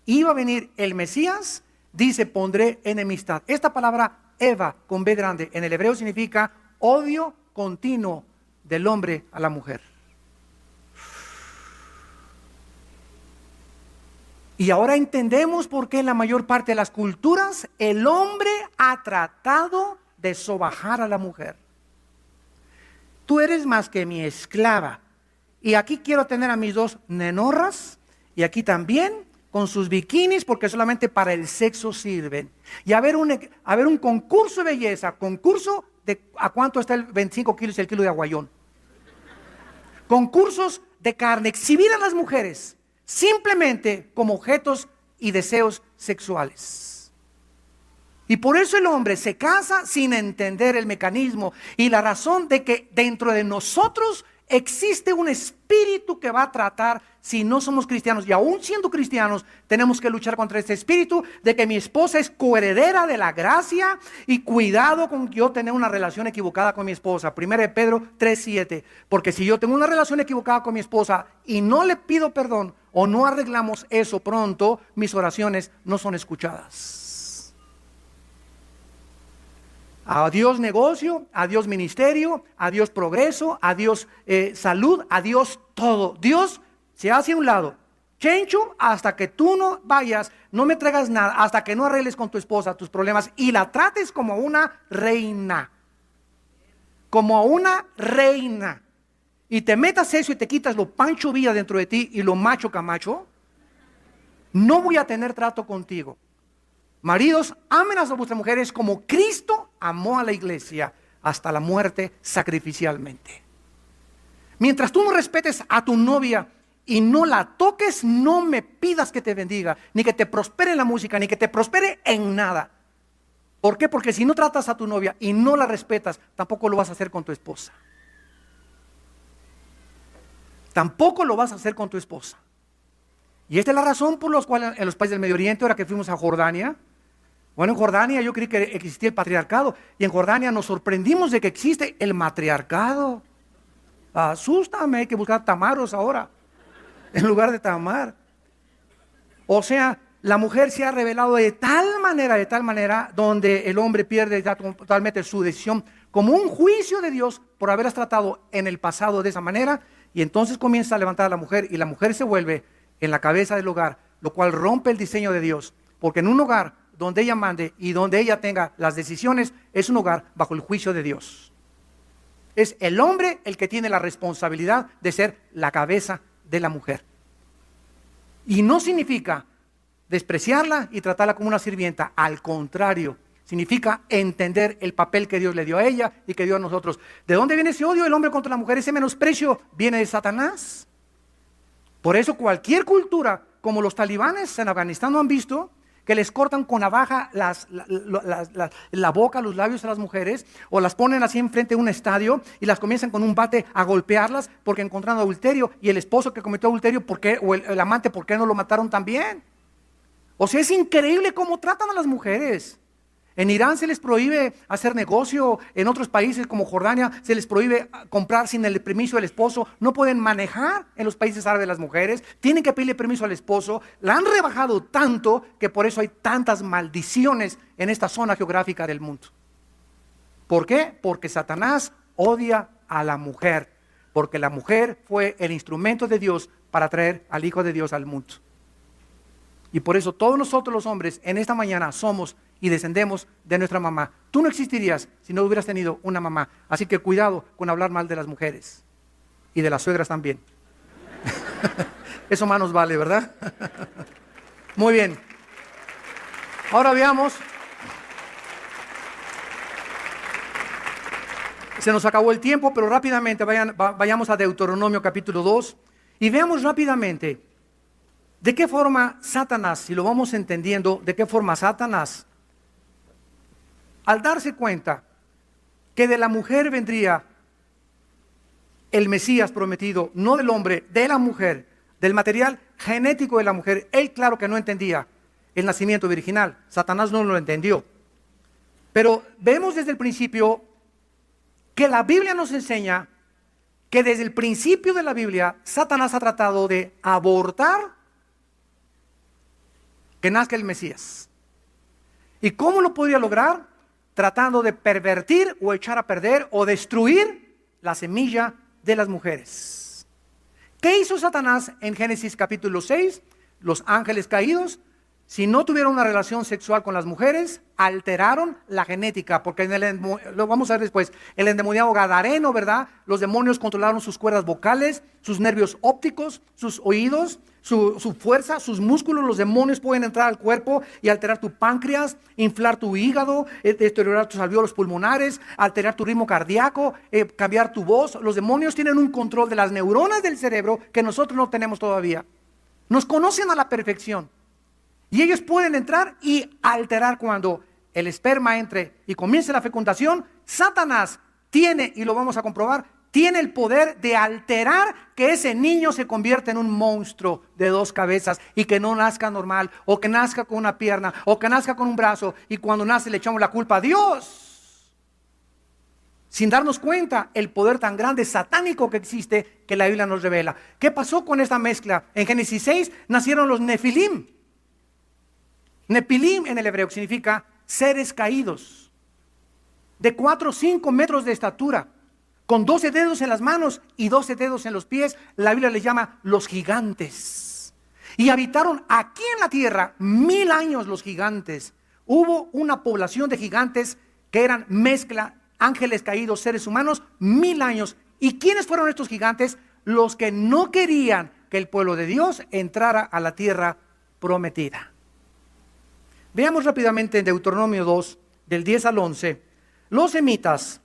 Speaker 1: iba a venir el Mesías, dice, pondré enemistad. Esta palabra Eva con B grande en el hebreo significa odio continuo del hombre a la mujer. Y ahora entendemos por qué en la mayor parte de las culturas el hombre ha tratado de sobajar a la mujer. Tú eres más que mi esclava. Y aquí quiero tener a mis dos nenorras y aquí también con sus bikinis porque solamente para el sexo sirven. Y a ver un concurso de belleza, concurso de a cuánto está el 25 kilos y el kilo de aguayón. Concursos de carne, exhibir a las mujeres simplemente como objetos y deseos sexuales. Y por eso el hombre se casa sin entender el mecanismo y la razón de que dentro de nosotros Existe un espíritu que va a tratar, si no somos cristianos, y aún siendo cristianos, tenemos que luchar contra este espíritu de que mi esposa es coheredera de la gracia, y cuidado con yo tener una relación equivocada con mi esposa. 1 Pedro 3:7, porque si yo tengo una relación equivocada con mi esposa y no le pido perdón o no arreglamos eso pronto, mis oraciones no son escuchadas. Adiós negocio, adiós ministerio, adiós progreso, adiós salud, adiós todo. Dios se hace a un lado. Chencho, hasta que tú no vayas, no me traigas nada, hasta que no arregles con tu esposa tus problemas y la trates como una reina. Como a una reina. Y te metas eso y te quitas lo Pancho Villa dentro de ti y lo macho Camacho. No voy a tener trato contigo. Maridos, amen a vuestras mujeres como Cristo amó a la iglesia hasta la muerte sacrificialmente. Mientras tú no respetes a tu novia y no la toques, no me pidas que te bendiga, ni que te prospere en la música, ni que te prospere en nada. ¿Por qué? Porque si no tratas a tu novia y no la respetas, tampoco lo vas a hacer con tu esposa. Tampoco lo vas a hacer con tu esposa. Y esta es la razón por la cual en los países del Medio Oriente, ahora que fuimos a Jordania, bueno, en Jordania yo creí que existía el patriarcado, y en Jordania nos sorprendimos de que existe el matriarcado. Asústame, hay que buscar tamaros ahora, en lugar de Tamar. O sea, la mujer se ha revelado de tal manera, donde el hombre pierde totalmente su decisión, como un juicio de Dios por haberlas tratado en el pasado de esa manera, y entonces comienza a levantar a la mujer, y la mujer se vuelve en la cabeza del hogar, lo cual rompe el diseño de Dios, porque en un hogar donde ella mande y donde ella tenga las decisiones, es un hogar bajo el juicio de Dios. Es el hombre el que tiene la responsabilidad de ser la cabeza de la mujer. Y no significa despreciarla y tratarla como una sirvienta, al contrario, significa entender el papel que Dios le dio a ella y que dio a nosotros. ¿De dónde viene ese odio del hombre contra la mujer? Ese menosprecio viene de Satanás. Por eso cualquier cultura, como los talibanes en Afganistán no han visto, que les cortan con navaja la boca, los labios a las mujeres, o las ponen así enfrente de un estadio y las comienzan con un bate a golpearlas porque encontraron adulterio, y el esposo que cometió adulterio, ¿por qué? O el amante, ¿por qué no lo mataron también? O sea, es increíble cómo tratan a las mujeres. En Irán se les prohíbe hacer negocio, en otros países como Jordania se les prohíbe comprar sin el permiso del esposo, no pueden manejar en los países árabes las mujeres, tienen que pedirle permiso al esposo, la han rebajado tanto que por eso hay tantas maldiciones en esta zona geográfica del mundo. ¿Por qué? Porque Satanás odia a la mujer, porque la mujer fue el instrumento de Dios para traer al Hijo de Dios al mundo. Y por eso todos nosotros los hombres en esta mañana somos y descendemos de nuestra mamá. Tú no existirías si no hubieras tenido una mamá. Así que cuidado con hablar mal de las mujeres. Y de las suegras también. Eso más nos vale, ¿verdad? Muy bien. Ahora veamos. Se nos acabó el tiempo, pero rápidamente vayamos a Deuteronomio capítulo 2 y veamos rápidamente de qué forma Satanás, si lo vamos entendiendo, de qué forma Satanás, al darse cuenta que de la mujer vendría el Mesías prometido, no del hombre, de la mujer, del material genético de la mujer, él claro que no entendía el nacimiento virginal. Satanás no lo entendió. Pero vemos desde el principio que la Biblia nos enseña que desde el principio de la Biblia, Satanás ha tratado de abortar que nazca el Mesías. ¿Y cómo lo podría lograr? Tratando de pervertir o echar a perder o destruir la semilla de las mujeres. ¿Qué hizo Satanás en Génesis capítulo 6? Los ángeles caídos, si no tuvieron una relación sexual con las mujeres, alteraron la genética, porque lo vamos a ver después, el endemoniado gadareno, ¿verdad? Los demonios controlaron sus cuerdas vocales, sus nervios ópticos, sus oídos, su fuerza, sus músculos. Los demonios pueden entrar al cuerpo y alterar tu páncreas, inflar tu hígado, deteriorar tus alvéolos pulmonares, alterar tu ritmo cardíaco, cambiar tu voz. Los demonios tienen un control de las neuronas del cerebro que nosotros no tenemos todavía. Nos conocen a la perfección. Y ellos pueden entrar y alterar cuando el esperma entre y comience la fecundación. Satanás tiene, y lo vamos a comprobar, tiene el poder de alterar que ese niño se convierta en un monstruo de 2 cabezas y que no nazca normal, o que nazca con una pierna, o que nazca con un brazo, y cuando nace le echamos la culpa a Dios, sin darnos cuenta el poder tan grande satánico que existe, que la Biblia nos revela. ¿Qué pasó con esta mezcla? En Génesis 6 nacieron los Nefilim. Nefilim en el hebreo significa seres caídos, de 4 o 5 metros de estatura, con 12 dedos en las manos y 12 dedos en los pies. La Biblia les llama los gigantes. Y habitaron aquí en la tierra 1000 años los gigantes. Hubo una población de gigantes que eran mezcla, ángeles caídos, seres humanos, 1000 años. ¿Y quiénes fueron estos gigantes? Los que no querían que el pueblo de Dios entrara a la tierra prometida. Veamos rápidamente en Deuteronomio 2, del 10 al 11. Los semitas,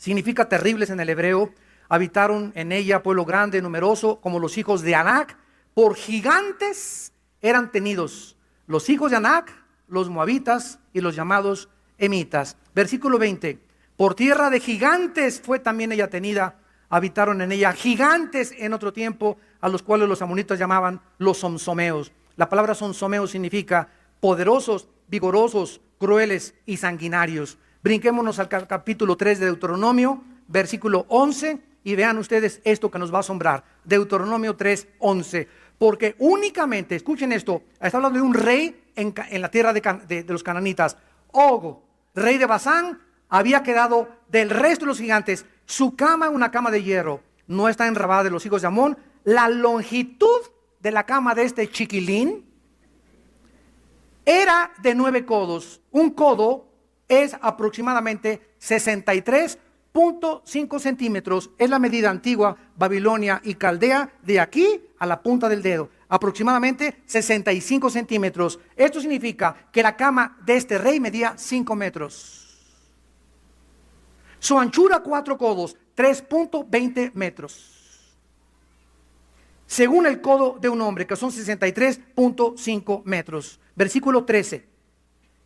Speaker 1: significa terribles en el hebreo, habitaron en ella pueblo grande, numeroso, como los hijos de Anac. Por gigantes eran tenidos los hijos de Anac, los moabitas y los llamados emitas. Versículo 20. Por tierra de gigantes fue también ella tenida, habitaron en ella gigantes en otro tiempo, a los cuales los amonitas llamaban los somsomeos. La palabra somsomeos significa poderosos, vigorosos, crueles y sanguinarios. Brinquémonos al capítulo 3 de Deuteronomio, versículo 11, y vean ustedes esto que nos va a asombrar. Deuteronomio 3, 11. Porque únicamente, escuchen esto, está hablando de un rey en la tierra de los cananitas. Ogo, rey de Basán, había quedado del resto de los gigantes, su cama una cama de hierro, no está en Rabá de los hijos de Amón. La longitud de la cama de este chiquilín era de 9 codos. Un codo es aproximadamente 63.5 centímetros. Es la medida antigua, Babilonia y Caldea, de aquí a la punta del dedo. Aproximadamente 65 centímetros. Esto significa que la cama de este rey medía 5 metros. Su anchura 4 codos, 3.20 metros. Según el codo de un hombre, que son 63.5 metros. Versículo 13.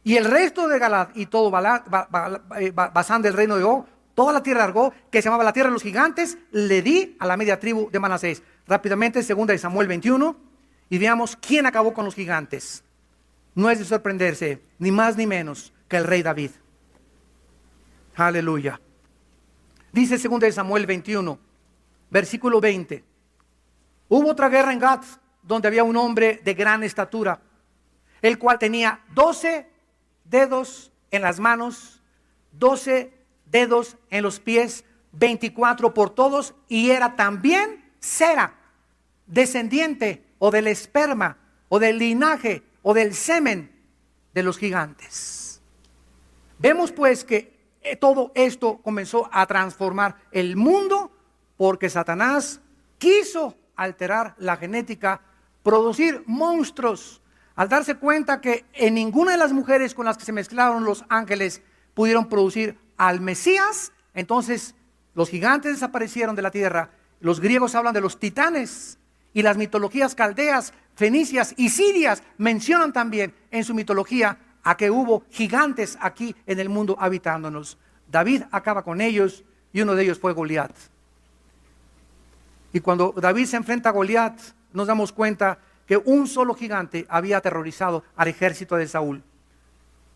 Speaker 1: Y el resto de Galad y todo Basán del reino de Og, toda la tierra de Argó, que se llamaba la tierra de los gigantes, le di a la media tribu de Manasés. Rápidamente, 2 de Samuel 21, y veamos quién acabó con los gigantes. No es de sorprenderse, ni más ni menos que el rey David. Aleluya. Dice 2 de Samuel 21, versículo 20. Hubo otra guerra en Gat, donde había un hombre de gran estatura, el cual tenía 12 dedos en las manos, 12 dedos en los pies, 24 por todos, y era también Sera, descendiente o del esperma o del linaje o del semen de los gigantes. Vemos pues que todo esto comenzó a transformar el mundo, porque Satanás quiso alterar la genética, producir monstruos, al darse cuenta que en ninguna de las mujeres con las que se mezclaron los ángeles pudieron producir al Mesías. Entonces los gigantes desaparecieron de la tierra. Los griegos hablan de los titanes, y las mitologías caldeas, fenicias y sirias mencionan también en su mitología a que hubo gigantes aquí en el mundo habitándonos. David acaba con ellos, y uno de ellos fue Goliat. Y cuando David se enfrenta a Goliat, nos damos cuenta que un solo gigante había aterrorizado al ejército de Saúl.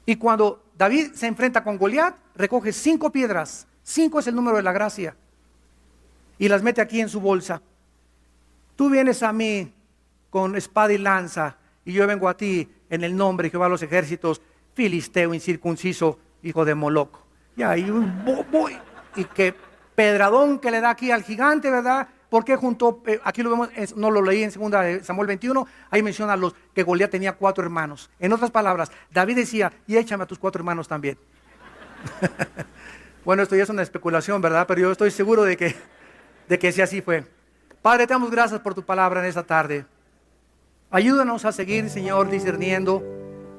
Speaker 1: Y cuando David se enfrenta con Goliat, recoge 5 piedras. 5 es el número de la gracia, y las mete aquí en su bolsa. Tú vienes a mí con espada y lanza, y yo vengo a ti en el nombre de Jehová de los ejércitos, filisteo incircunciso, hijo de Moloc. Y ahí voy, y qué pedradón que le da aquí al gigante, ¿verdad? Porque juntó, aquí lo vemos, no lo leí en 2 de Samuel 21, ahí menciona que Goliat tenía 4 hermanos. En otras palabras, David decía, y échame a tus 4 hermanos también. Bueno, esto ya es una especulación, ¿verdad? Pero yo estoy seguro de que sí, así fue. Padre, te damos gracias por tu palabra en esta tarde. Ayúdanos a seguir, Señor, discerniendo,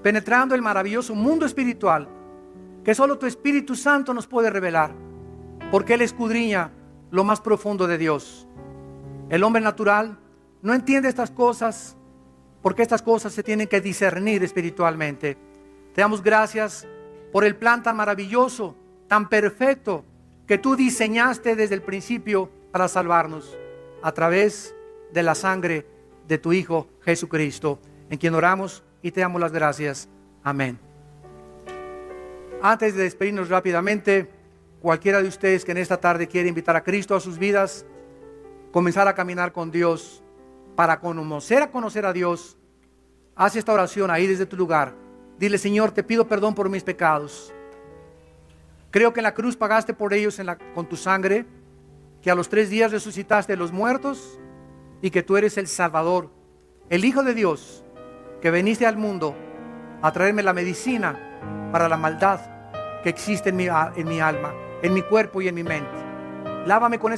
Speaker 1: penetrando el maravilloso mundo espiritual que solo tu Espíritu Santo nos puede revelar, porque Él escudriña lo más profundo de Dios. El hombre natural no entiende estas cosas, porque estas cosas se tienen que discernir espiritualmente. Te damos gracias por el plan tan maravilloso, tan perfecto, que tú diseñaste desde el principio para salvarnos a través de la sangre de tu Hijo Jesucristo, en quien oramos y te damos las gracias. Amén. Antes de despedirnos rápidamente, cualquiera de ustedes que en esta tarde quiere invitar a Cristo a sus vidas, comenzar a caminar con Dios, para conocer a Dios, haz esta oración ahí desde tu lugar. Dile: Señor, te pido perdón por mis pecados. Creo que en la cruz pagaste por ellos con tu sangre, que a los 3 días resucitaste de los muertos y que tú eres el Salvador, el Hijo de Dios, que viniste al mundo a traerme la medicina para la maldad que existe en mi alma, en mi cuerpo y en mi mente. Lávame con esa